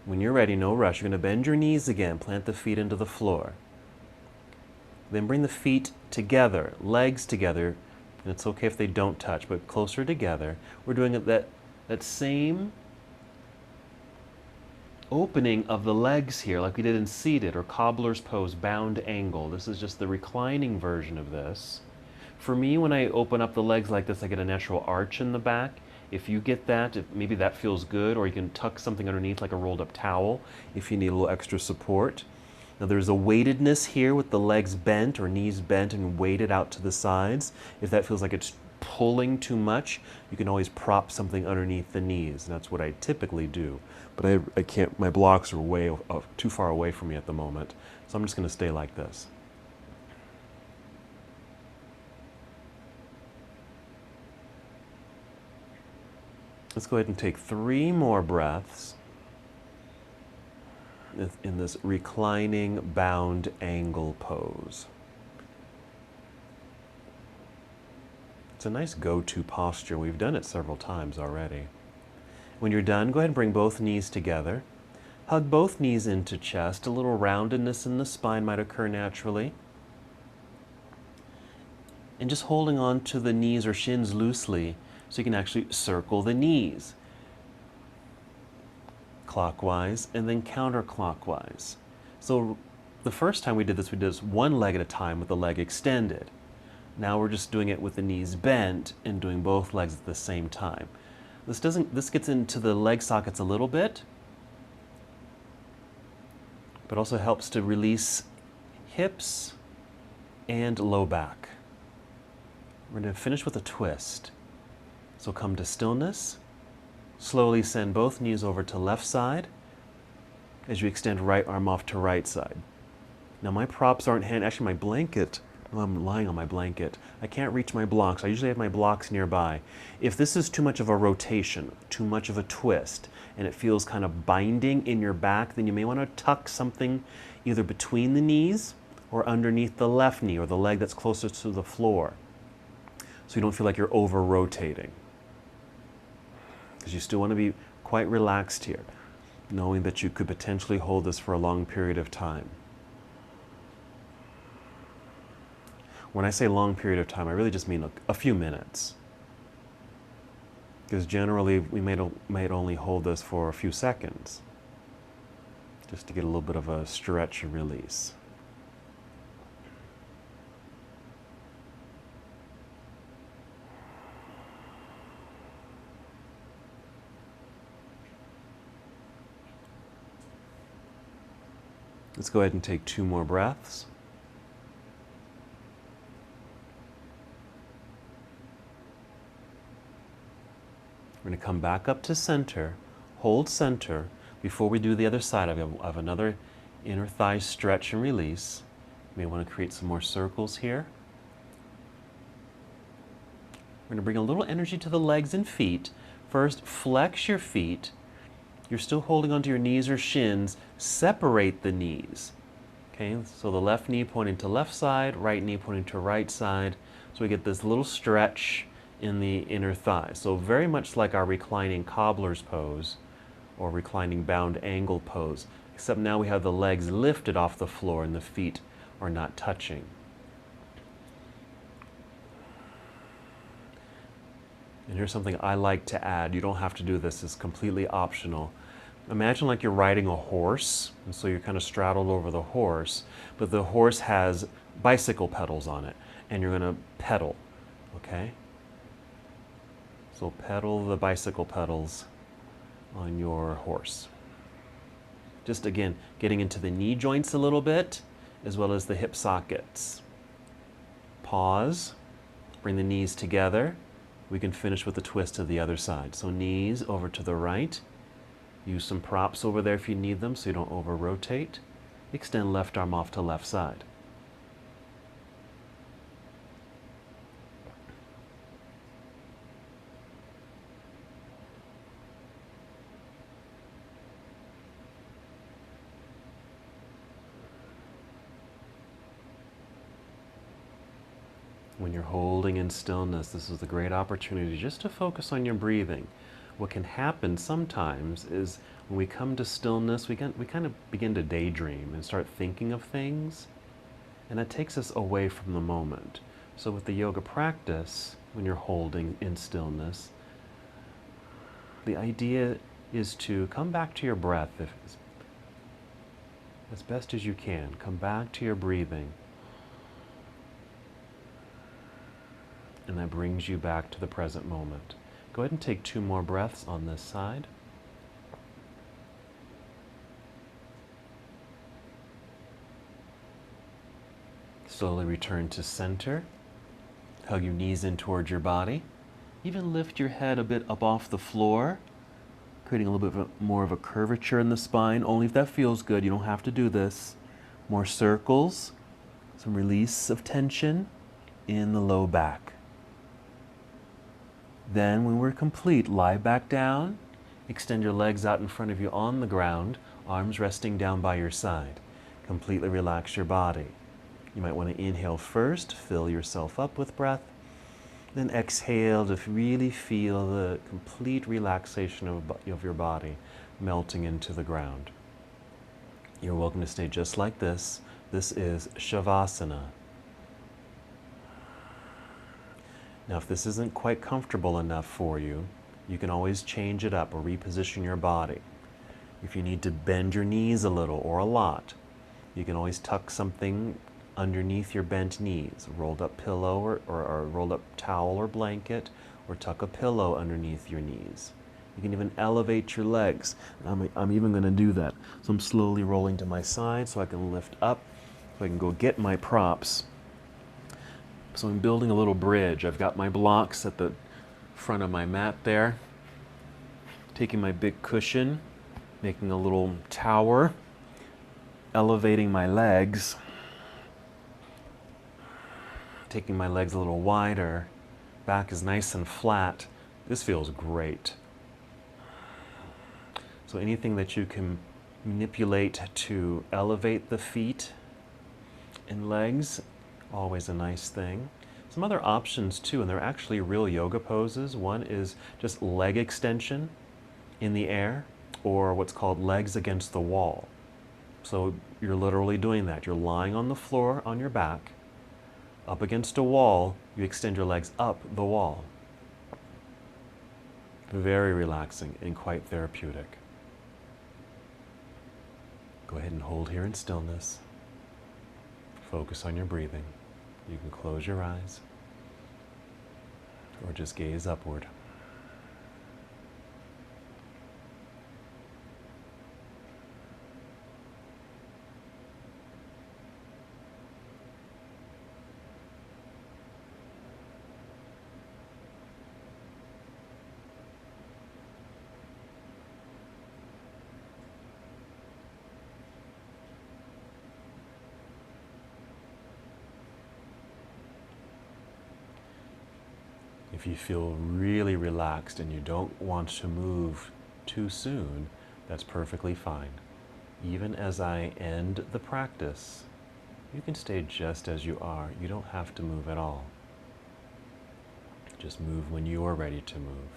When you're ready, no rush. You're going to bend your knees again, plant the feet into the floor. Then bring the feet together, legs together, and it's okay if they don't touch, but closer together. We're doing that same opening of the legs here, like we did in seated or cobbler's pose, bound angle. This is just the reclining version of this. For me, when I open up the legs like this, I get a natural arch in the back. If you get that, maybe that feels good, or you can tuck something underneath like a rolled up towel if you need a little extra support. Now there's a weightedness here with the legs bent or knees bent and weighted out to the sides. If that feels like it's pulling too much, you can always prop something underneath the knees. And that's what I typically do. But I can't, my blocks are way too far away from me at the moment. So I'm just going to stay like this. Let's go ahead and take 3 more breaths in this reclining bound angle pose. It's a nice go-to posture. We've done it several times already. When you're done, go ahead and bring both knees together. Hug both knees into chest. A little roundedness in the spine might occur naturally. And just holding on to the knees or shins loosely so you can actually circle the knees. Clockwise and then counterclockwise. So the first time we did this one leg at a time with the leg extended. Now we're just doing it with the knees bent and doing both legs at the same time. This gets into the leg sockets a little bit, but also helps to release hips and low back. We're going to finish with a twist. So come to stillness. Slowly send both knees over to left side as you extend right arm off to right side. Now my props aren't actually my blanket. Well, I'm lying on my blanket. I can't reach my blocks. I usually have my blocks nearby. If this is too much of a rotation, too much of a twist, and it feels kind of binding in your back, then you may want to tuck something either between the knees or underneath the left knee or the leg that's closest to the floor, so you don't feel like you're over-rotating. Because you still want to be quite relaxed here, knowing that you could potentially hold this for a long period of time. When I say long period of time, I really just mean a few minutes. Because generally we might only hold this for a few seconds, just to get a little bit of a stretch and release. Let's go ahead and take 2 more breaths. We're going to come back up to center, hold center. Before we do the other side, I have another inner thigh stretch and release. You may want to create some more circles here. We're going to bring a little energy to the legs and feet. First, flex your feet. You're still holding onto your knees or shins. Separate the knees. Okay, so the left knee pointing to left side, right knee pointing to right side. So we get this little stretch in the inner thigh. So very much like our reclining cobbler's pose or reclining bound angle pose, except now we have the legs lifted off the floor and the feet are not touching. And here's something I like to add. You don't have to do this, it's completely optional. Imagine like you're riding a horse, and so you're kind of straddled over the horse, but the horse has bicycle pedals on it, and you're going to pedal, okay? So pedal the bicycle pedals on your horse. Just again, getting into the knee joints a little bit, as well as the hip sockets. Pause, bring the knees together. We can finish with a twist to the other side. So knees over to the right. Use some props over there if you need them so you don't over-rotate. Extend left arm off to left side. When you're holding in stillness, this is a great opportunity just to focus on your breathing. What can happen sometimes is when we come to stillness, we kind of begin to daydream and start thinking of things, and that takes us away from the moment. So with the yoga practice, when you're holding in stillness, the idea is to come back to your breath as best as you can. Come back to your breathing. And that brings you back to the present moment. Go ahead and take 2 more breaths on this side. Slowly return to center. Hug your knees in towards your body. Even lift your head a bit up off the floor, creating a little bit more of a curvature in the spine. Only if that feels good. You don't have to do this. More circles. Some release of tension in the low back. Then, when we're complete, lie back down, extend your legs out in front of you on the ground, arms resting down by your side. Completely relax your body. You might want to inhale first, fill yourself up with breath, then exhale to really feel the complete relaxation of your body melting into the ground. You're welcome to stay just like this. This is Shavasana. Now, if this isn't quite comfortable enough for you, you can always change it up or reposition your body. If you need to bend your knees a little or a lot, you can always tuck something underneath your bent knees, a rolled up pillow or a rolled up towel or blanket, or tuck a pillow underneath your knees. You can even elevate your legs. I'm even going to do that. So I'm slowly rolling to my side so I can lift up, so I can go get my props. So I'm building a little bridge. I've got my blocks at the front of my mat there. Taking my big cushion, making a little tower, elevating my legs, taking my legs a little wider, back is nice and flat. This feels great. So anything that you can manipulate to elevate the feet And legs, always a nice thing. Some other options too, and they're actually real yoga poses. One is just leg extension in the air, or what's called legs against the wall. So you're literally doing that. You're lying on the floor on your back, up against a wall, you extend your legs up the wall. Very relaxing and quite therapeutic. Go ahead and hold here in stillness. Focus on your breathing. You can close your eyes or just gaze upward. If you feel really relaxed and you don't want to move too soon, that's perfectly fine. Even as I end the practice, you can stay just as you are. You don't have to move at all. Just move when you are ready to move.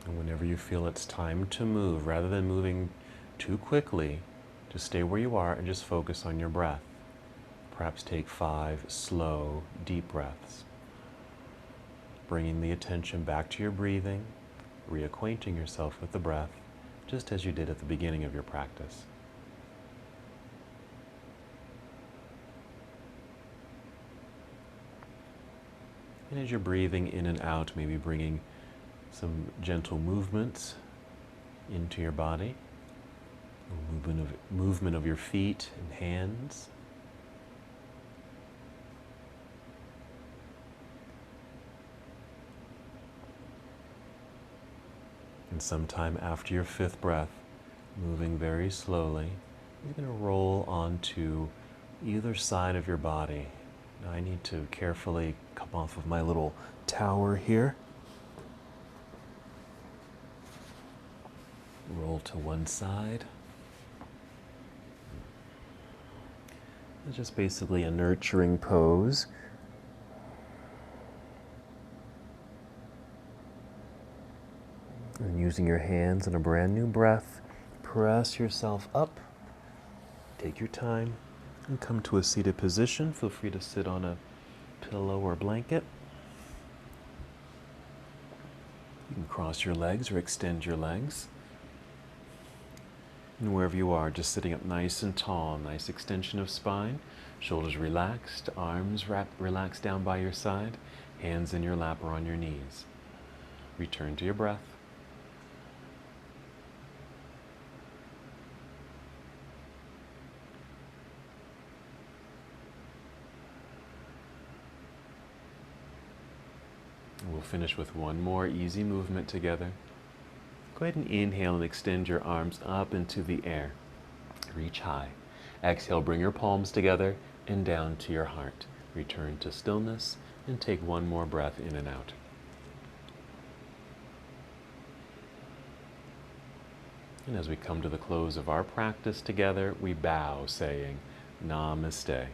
And whenever you feel it's time to move, rather than moving too quickly, just stay where you are and just focus on your breath. Perhaps take 5 slow, deep breaths. Bringing the attention back to your breathing, reacquainting yourself with the breath, just as you did at the beginning of your practice. And as you're breathing in and out, maybe bringing some gentle movements into your body, movement of your feet and hands. And sometime after your 5th breath, moving very slowly, you're going to roll onto either side of your body. Now I need to carefully come off of my little tower here. Roll to one side. It's just basically a nurturing pose. And using your hands and a brand new breath, press yourself up. Take your time and come to a seated position. Feel free to sit on a pillow or blanket. You can cross your legs or extend your legs. And wherever you are, just sitting up nice and tall, nice extension of spine, shoulders relaxed, arms relaxed down by your side, hands in your lap or on your knees. Return to your breath. We'll finish with one more easy movement together. Go ahead and inhale and extend your arms up into the air. Reach high. Exhale, bring your palms together and down to your heart. Return to stillness and take one more breath in and out. And as we come to the close of our practice together, we bow, saying, Namaste.